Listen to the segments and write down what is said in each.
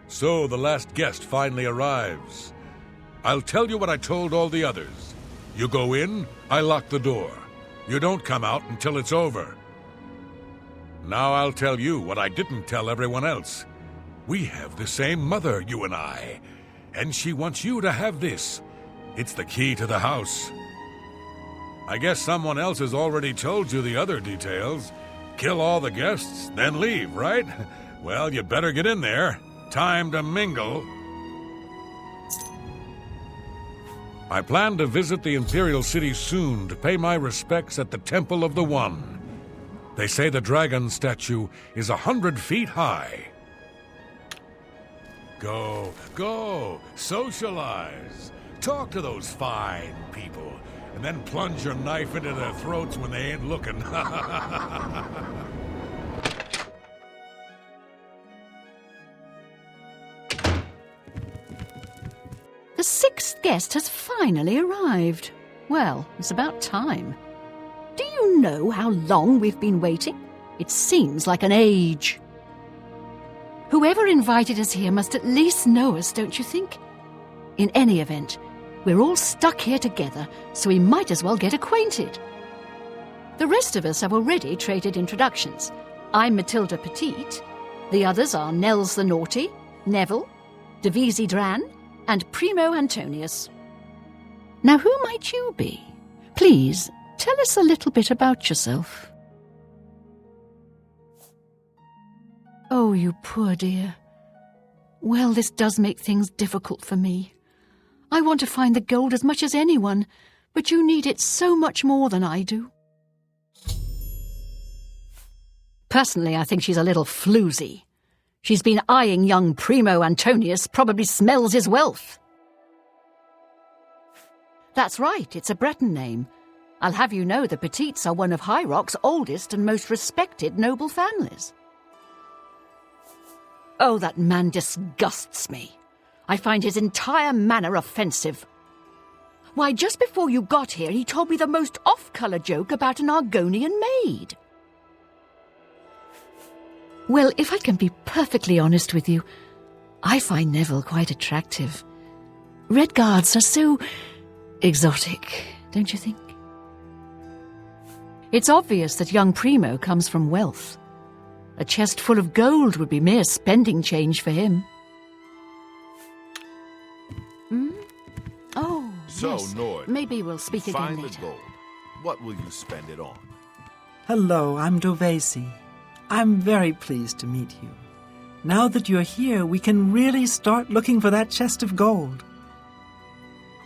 So the last guest finally arrives. I'll tell you what I told all the others. You go in, I lock the door. You don't come out until it's over. Now I'll tell you what I didn't tell everyone else. We have the same mother, you and I. And she wants you to have this. It's the key to the house. I guess someone else has already told you the other details. Kill all the guests, then leave, right? Well, you better get in there. Time to mingle. I plan to visit the Imperial City soon to pay my respects at the Temple of the One. They say the dragon statue is 100 feet high. Go, socialize. Talk to those fine people, and then plunge your knife into their throats when they ain't looking. The sixth guest has finally arrived. Well, it's about time. Do you know how long we've been waiting? It seems like an age. Whoever invited us here must at least know us, don't you think? In any event, we're all stuck here together, so we might as well get acquainted. The rest of us have already traded introductions. I'm Matilda Petite. The others are Nels the Naughty, Neville, Devisi Dran, and Primo Antonius. Now, who might you be? Please, tell us a little bit about yourself. Oh, you poor dear. Well, this does make things difficult for me. I want to find the gold as much as anyone, but you need it so much more than I do. Personally, I think she's a little floozy. She's been eyeing young Primo Antonius, probably smells his wealth. That's right, it's a Breton name. I'll have you know the Petites are one of High Rock's oldest and most respected noble families. Oh, that man disgusts me. I find his entire manner offensive. Why, just before you got here, he told me the most off-colour joke about an Argonian maid. Well, if I can be perfectly honest with you, I find Neville quite attractive. Red Guards are so exotic, don't you think? It's obvious that young Primo comes from wealth. A chest full of gold would be mere spending change for him. Oh, so, yes. Nord, Maybe we'll speak again find later. the gold. What will you spend it on? Hello, I'm Dovesi. I'm very pleased to meet you. Now that you're here, we can really start looking for that chest of gold.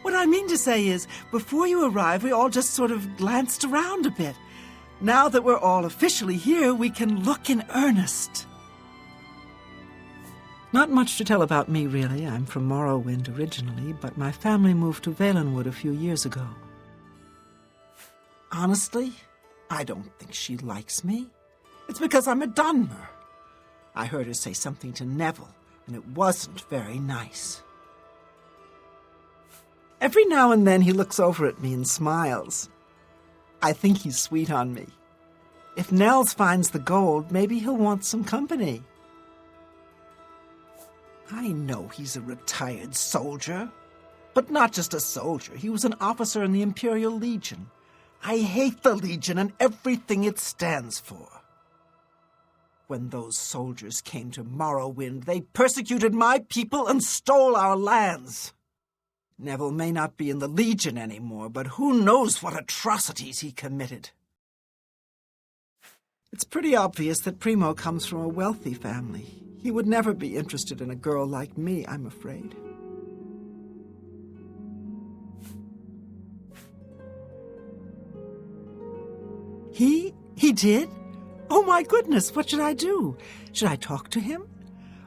What I mean to say is, before you arrived, we all just sort of glanced around a bit. Now that we're all officially here, we can look in earnest. Not much to tell about me, really. I'm from Morrowind originally, but my family moved to Valenwood a few years ago. Honestly, I don't think she likes me. It's because I'm a Dunmer. I heard her say something to Neville, and it wasn't very nice. Every now and then he looks over at me and smiles. I think he's sweet on me. If Nels finds the gold, maybe he'll want some company. I know he's a retired soldier, but not just a soldier. He was an officer in the Imperial Legion. I hate the Legion and everything it stands for. When those soldiers came to Morrowind, they persecuted my people and stole our lands. Neville may not be in the Legion anymore, but who knows what atrocities he committed. It's pretty obvious that Primo comes from a wealthy family. He would never be interested in a girl like me, I'm afraid. He did? Oh my goodness, what should I do? Should I talk to him?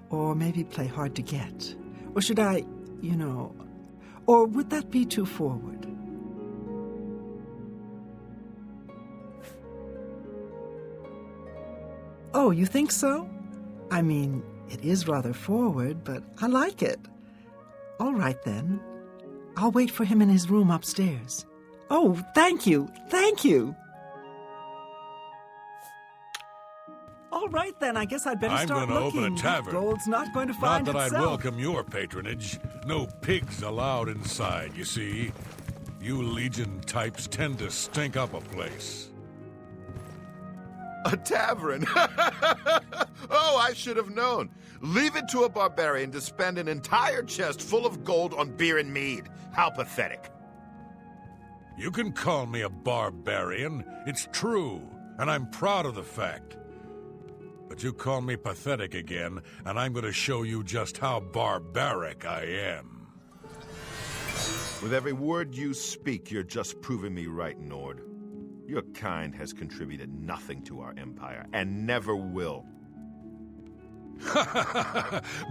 Or maybe play hard to get? Or should I, or would that be too forward? Oh, you think so? I mean, it is rather forward, but I like it. All right, then. I'll wait for him in his room upstairs. Oh, thank you, thank you. All right then, I guess I'd better I'm start gonna looking. open a tavern. Gold's not going to Not find that I'd itself. welcome your patronage. No pigs allowed inside, you see. You Legion types tend to stink up a place. A tavern? Oh, I should have known. Leave it to a barbarian to spend an entire chest full of gold on beer and mead. How pathetic. You can call me a barbarian. It's true, and I'm proud of the fact. But you call me pathetic again, and I'm going to show you just how barbaric I am. With every word you speak, you're just proving me right, Nord. Your kind has contributed nothing to our empire, and never will.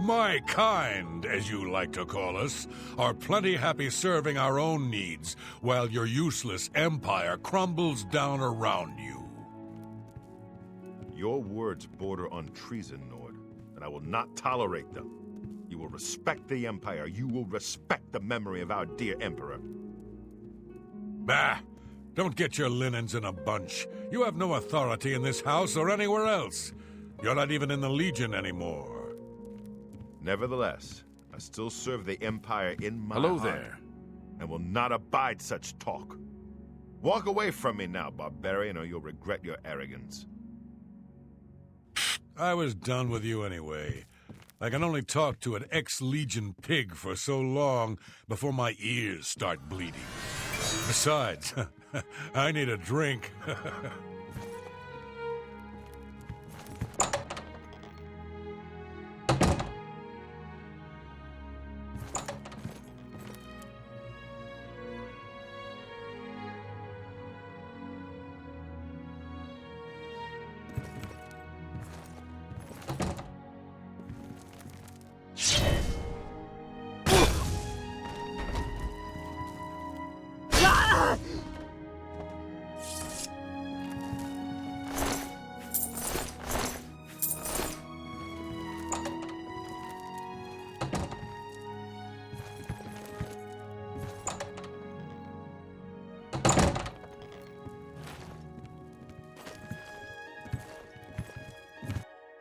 My kind, as you like to call us, are plenty happy serving our own needs, while your useless empire crumbles down around you. Your words border on treason, Nord, and I will not tolerate them. You will respect the empire. You will respect the memory of our dear emperor. Bah! Don't get your linens in a bunch. You have no authority in this house or anywhere else. You're not even in the Legion anymore. Nevertheless, I still serve the empire in my Hello heart, there. and will not abide such talk. Walk away from me now, barbarian, or you'll regret your arrogance. I was done with you anyway. I can only talk to an ex-Legion pig for so long before my ears start bleeding. Besides, I need a drink.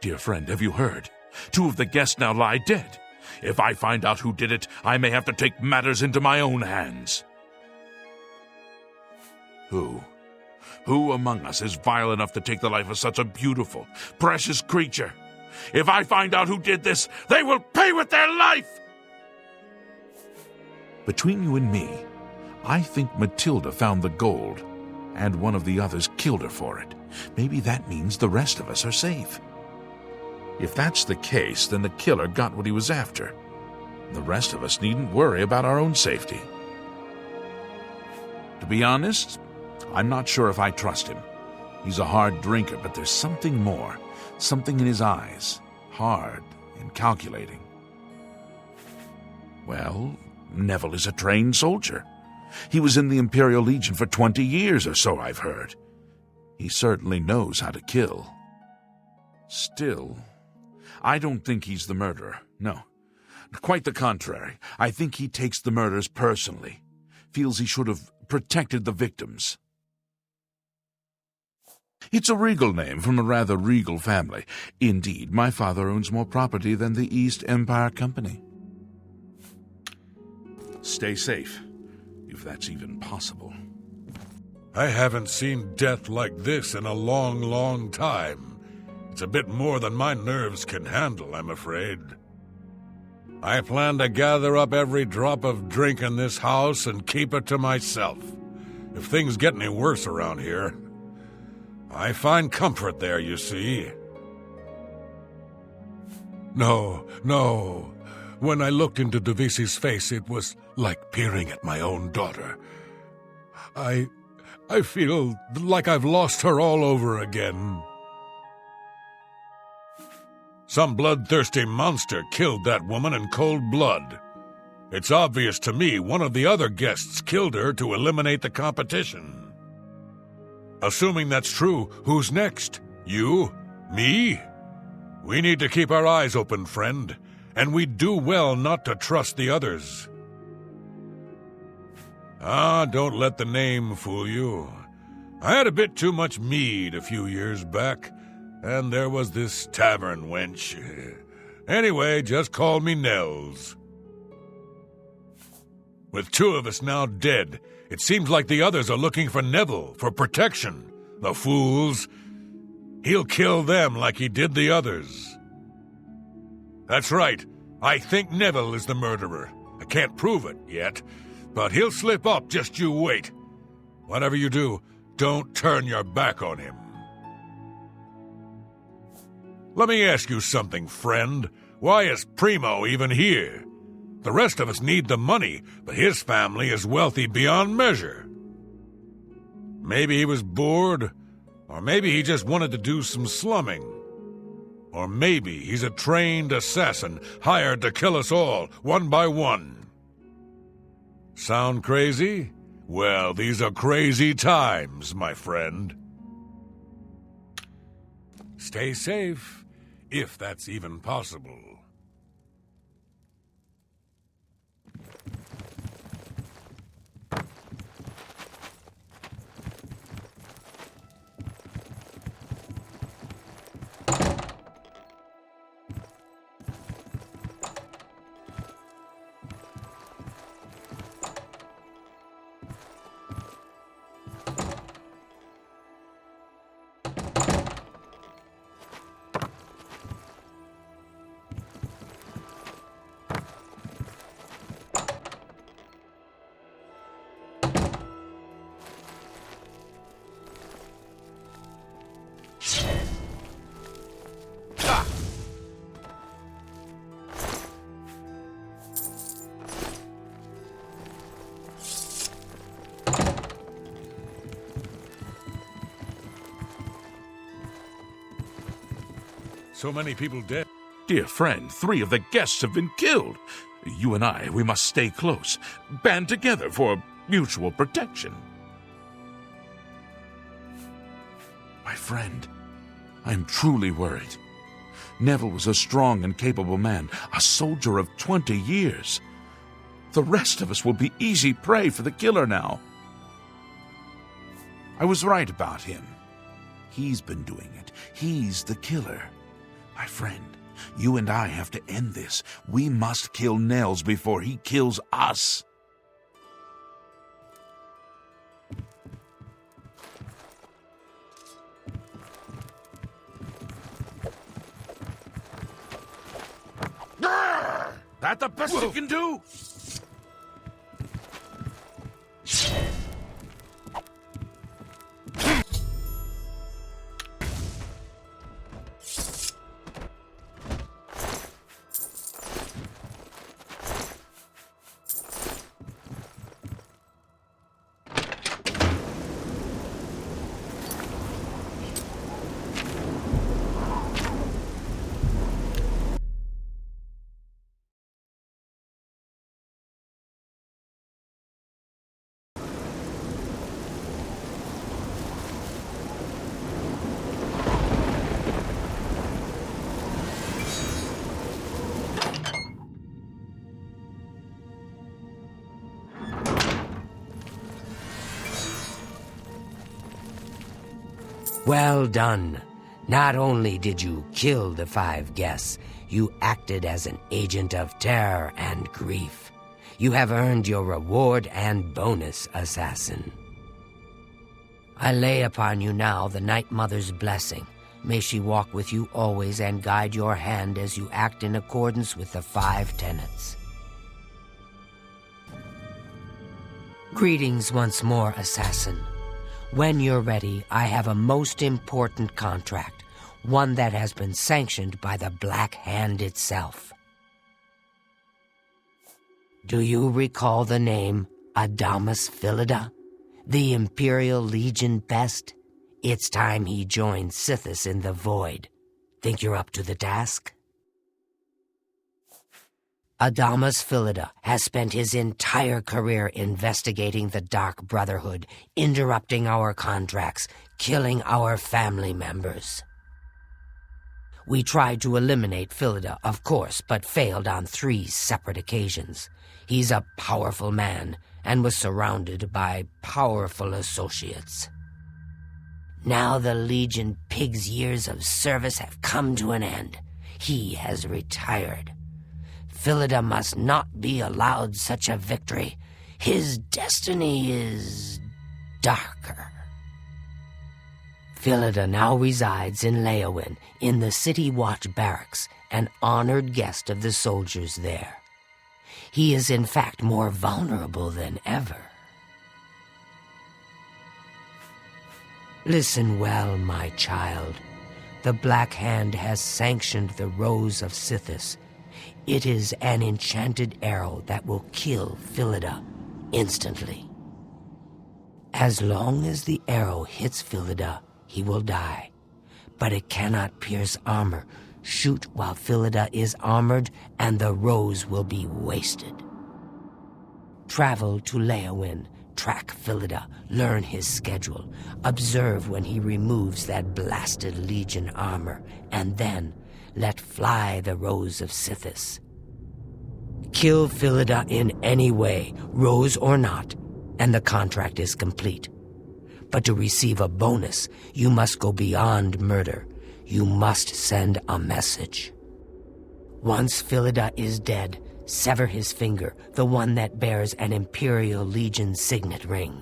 Dear friend, have you heard? 2 of the guests now lie dead. If I find out who did it, I may have to take matters into my own hands. Who? Who among us is vile enough to take the life of such a beautiful, precious creature? If I find out who did this, they will pay with their life! Between you and me, I think Matilda found the gold, and one of the others killed her for it. Maybe that means the rest of us are safe. If that's the case, then the killer got what he was after. The rest of us needn't worry about our own safety. To be honest, I'm not sure if I trust him. He's a hard drinker, but there's something more. Something in his eyes. Hard and calculating. Well, Neville is a trained soldier. He was in the Imperial Legion for 20 years or so, I've heard. He certainly knows how to kill. Still, I don't think he's the murderer, no. Quite the contrary. I think he takes the murders personally. Feels he should have protected the victims. It's a regal name from a rather regal family. Indeed, my father owns more property than the East Empire Company. Stay safe, if that's even possible. I haven't seen death like this in a long, long time. It's a bit more than my nerves can handle, I'm afraid. I plan to gather up every drop of drink in this house and keep it to myself. If things get any worse around here, I find comfort there, you see. No. When I looked into Devisi's face, it was like peering at my own daughter. I feel like I've lost her all over again. Some bloodthirsty monster killed that woman in cold blood. It's obvious to me one of the other guests killed her to eliminate the competition. Assuming that's true, who's next? You? Me? We need to keep our eyes open, friend, and we'd do well not to trust the others. Don't let the name fool you. I had a bit too much mead a few years back, And there was this tavern wench. Anyway, just call me Nels. With two of us now dead, it seems like the others are looking for Neville for protection. The fools. He'll kill them like he did the others. That's right. I think Neville is the murderer. I can't prove it yet, but he'll slip up, just you wait. Whatever you do, don't turn your back on him. Let me ask you something, friend. Why is Primo even here? The rest of us need the money, but his family is wealthy beyond measure. Maybe he was bored, or maybe he just wanted to do some slumming. Or maybe he's a trained assassin hired to kill us all, one by one. Sound crazy? Well, these are crazy times, my friend. Stay safe, if that's even possible. So many people dead. Dear friend, 3 of the guests have been killed. You and I, we must stay close, band together for mutual protection. My friend, I am truly worried. Neville was a strong and capable man, a soldier of 20 years. The rest of us will be easy prey for the killer now. I was right about him. He's been doing it. He's the killer. My friend, you and I have to end this. We must kill Nels before he kills us. That the best you can do? Well done. Not only did you kill the 5 guests, you acted as an agent of terror and grief. You have earned your reward and bonus, assassin. I lay upon you now the Night Mother's blessing. May she walk with you always and guide your hand as you act in accordance with the 5 tenets. Greetings once more, assassin. When you're ready, I have a most important contract, one that has been sanctioned by the Black Hand itself. Do you recall the name Adamus Philida, the Imperial Legion best? It's time he joined Sithis in the Void. Think you're up to the task? Adamus Philida has spent his entire career investigating the Dark Brotherhood, interrupting our contracts, killing our family members. We tried to eliminate Philida, of course, but failed on 3 separate occasions. He's a powerful man and was surrounded by powerful associates. Now the Legion pig's years of service have come to an end. He has retired. Philida must not be allowed such a victory. His destiny is darker. Philida now resides in Leowin, in the City Watch barracks, an honored guest of the soldiers there. He is in fact more vulnerable than ever. Listen well, my child. The Black Hand has sanctioned the Rose of Sithis. It is an enchanted arrow that will kill Philida instantly. As long as the arrow hits Philida, he will die. But it cannot pierce armor. Shoot while Philida is armored, and the rose will be wasted. Travel to Leowin, track Philida, learn his schedule, observe when he removes that blasted Legion armor, and then let fly the Rose of Sithis. Kill Philida in any way, rose or not, and the contract is complete. But to receive a bonus, you must go beyond murder. You must send a message. Once Philida is dead, sever his finger, the one that bears an Imperial Legion signet ring.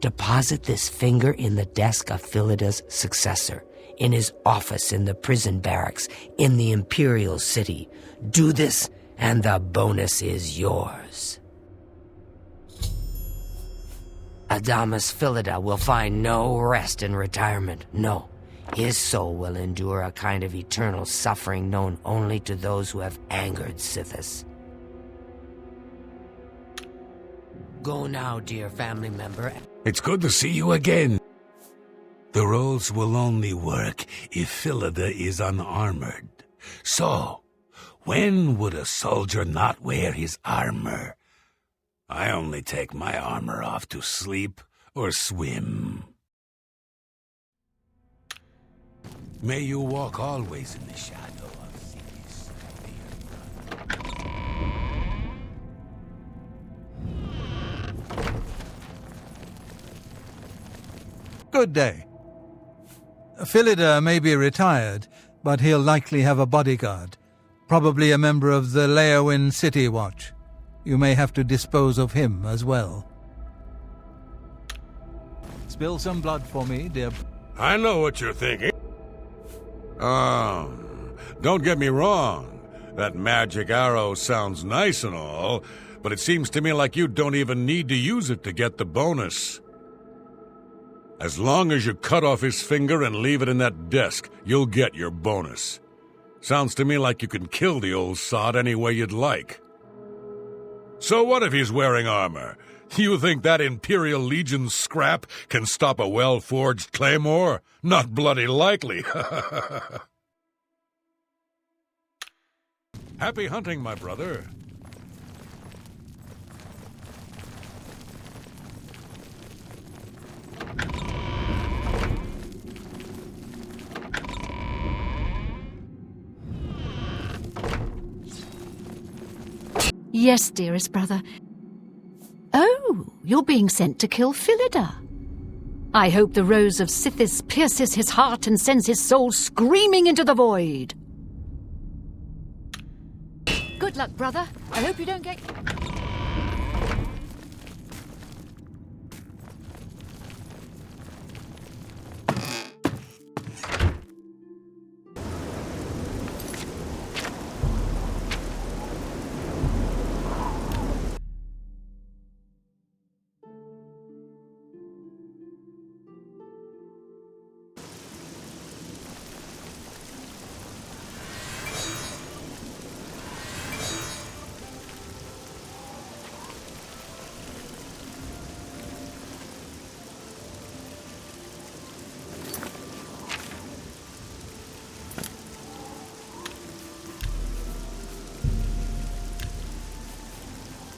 Deposit this finger in the desk of Philida's successor, in his office in the prison barracks, in the Imperial City. Do this, and the bonus is yours. Adamus Philida will find no rest in retirement. No, his soul will endure a kind of eternal suffering known only to those who have angered Sithis. Go now, dear family member. It's good to see you again. The roles will only work if Philida is unarmored. So, when would a soldier not wear his armor? I only take my armor off to sleep or swim. May you walk always in the shadow of cities. Good day. Philida may be retired, but he'll likely have a bodyguard, probably a member of the Leowin City Watch. You may have to dispose of him as well. Spill some blood for me, dear. I know what you're thinking. Don't get me wrong. That magic arrow sounds nice and all, but it seems to me like you don't even need to use it to get the bonus. As long as you cut off his finger and leave it in that desk, you'll get your bonus. Sounds to me like you can kill the old sod any way you'd like. So what if he's wearing armor? You think that Imperial Legion scrap can stop a well-forged claymore? Not bloody likely. Happy hunting, my brother. Yes, dearest brother. Oh, you're being sent to kill Philida. I hope the Rose of Sithis pierces his heart and sends his soul screaming into the void. Good luck, brother. I hope you don't get...